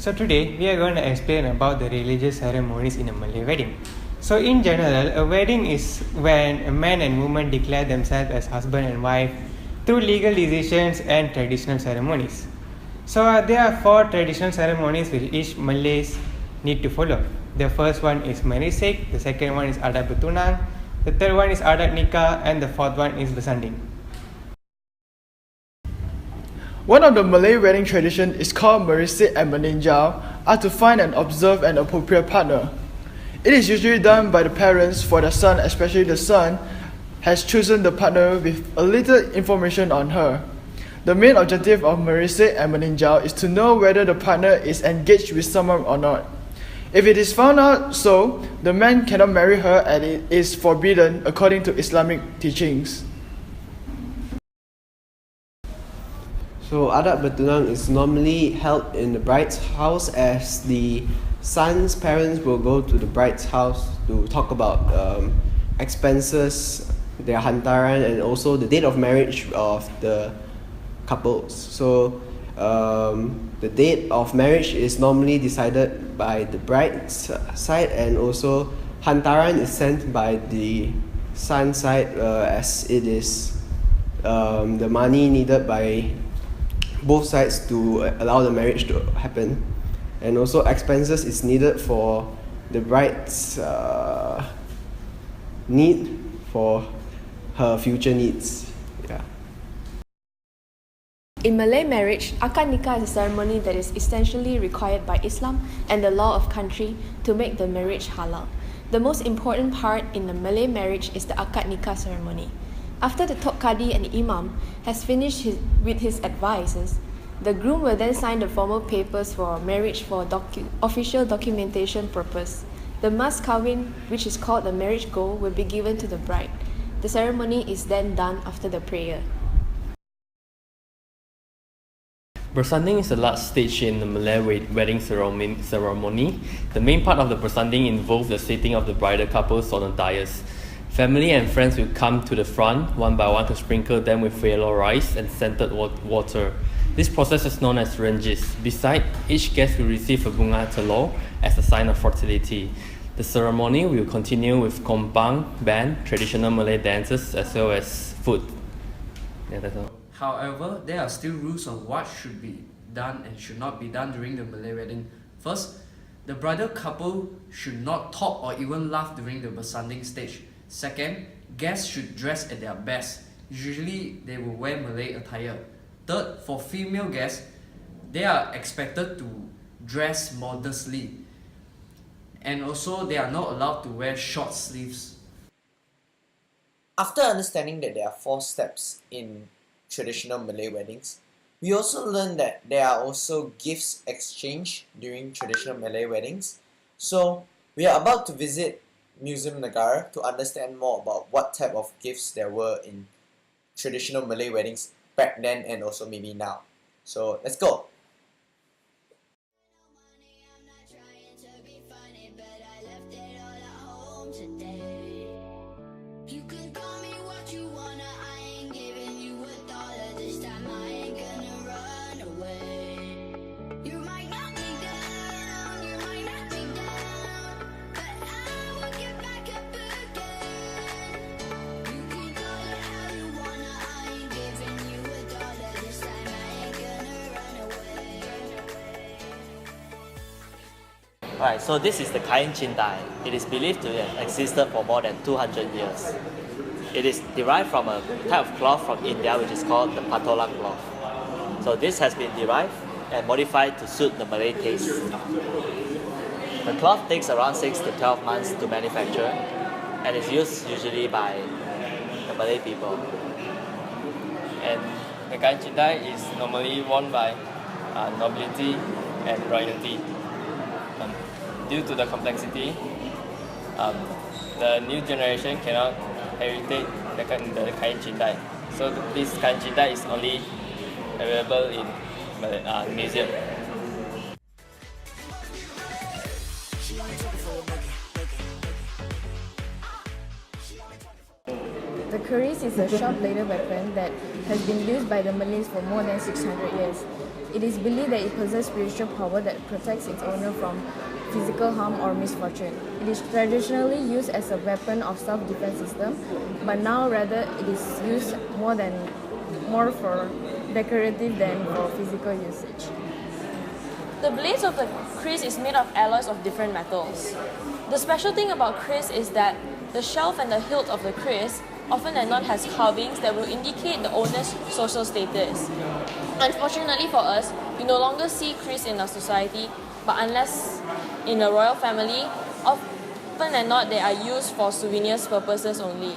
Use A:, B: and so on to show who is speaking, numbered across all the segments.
A: So today we are going to explain about the religious ceremonies in a Malay wedding. So in general, a wedding is when a man and woman declare themselves as husband and wife through legal decisions and traditional ceremonies. So there are 4 traditional ceremonies which each Malays need to follow. The first one is merisik, the second one is adat bertunang, the third one is adat nikah, and the fourth one is bersanding.
B: One of the Malay wedding tradition is called merisik and meninjau are to find and observe an appropriate partner. It is usually done by the parents for the son, especially the son has chosen the partner with a little information on her. The main objective of merisik and meninjau is to know whether the partner is engaged with someone or not. If it is found out so, the man cannot marry her and it is forbidden according to Islamic teachings.
C: So adat bertunang is normally held in the bride's house, as the son's parents will go to the bride's house to talk about expenses, their hantaran, and also the date of marriage of the couples. So the date of marriage is normally decided by the bride's side, and also hantaran is sent by the son's side, as it is the money needed by both sides to allow the marriage to happen. And also expenses is needed for the bride's need for her future needs.
D: In Malay marriage, akad nikah is a ceremony that is essentially required by Islam and the law of country to make the marriage halal. The most important part in the Malay marriage is the akad nikah ceremony. After the Tok Kadi and Imam has finished with his advices, the groom will then sign the formal papers for marriage for official documentation purpose. The mas kahwin, which is called the marriage gold, will be given to the bride. The ceremony is then done after the prayer.
E: Bersanding is the last stage in the Malay wedding ceremony. The main part of the bersanding involves the seating of the bridal couples on the dais. Family and friends will come to the front one by one to sprinkle them with yellow rice and scented water. This process is known as renjis. Besides, each guest will receive a bunga telur as a sign of fertility. The ceremony will continue with kompang, band, traditional Malay dances, as well as food. Yeah, that's all.
F: However, there are still rules on what should be done and should not be done during the Malay wedding. First, the bridal couple should not talk or even laugh during the bersanding stage. Second, guests should dress at their best. Usually, they will wear Malay attire. Third, for female guests, they are expected to dress modestly. And also, they are not allowed to wear short sleeves.
G: After understanding that there are 4 steps in traditional Malay weddings, we also learned that there are also gifts exchanged during traditional Malay weddings. So we are about to visit Museum Negara to understand more about what type of gifts there were in traditional Malay weddings back then and also maybe now. So let's go!
H: Right, so this is the kain cintai. It is believed to have existed for more than 200 years. It is derived from a type of cloth from India which is called the patolang cloth. So this has been derived and modified to suit the Malay taste. The cloth takes around 6 to 12 months to manufacture and is used usually by the Malay people.
E: And the kain cintai is normally worn by nobility and royalty. Due to the complexity, the new generation cannot heritage the kain cintai. So this kain cintai is only available in museum.
D: The keris is a sharp bladed weapon that has been used by the Malays for more than 600 years.
I: It is believed that it possesses spiritual power that protects its owner from physical harm or misfortune. It is traditionally used as a weapon of self-defense system, but now rather it is used more for decorative than for physical usage.
D: The blades of the kris is made of alloys of different metals. The special thing about kris is that the shelf and the hilt of the kris often and not has carvings that will indicate the owner's social status. Unfortunately for us, we no longer see kris in our society, but unless in a royal family, often and not they are used for souvenirs purposes only.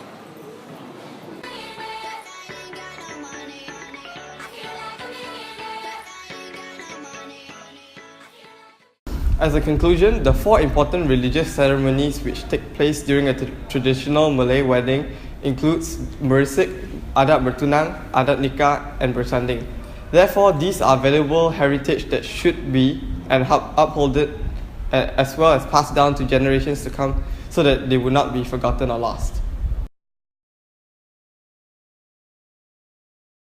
J: As a conclusion, the 4 important religious ceremonies which take place during a traditional Malay wedding includes merisik, adat bertunang, adat nikah, and bersanding. Therefore, these are valuable heritage that should be and upholded as well as passed down to generations to come so that they would not be forgotten or lost.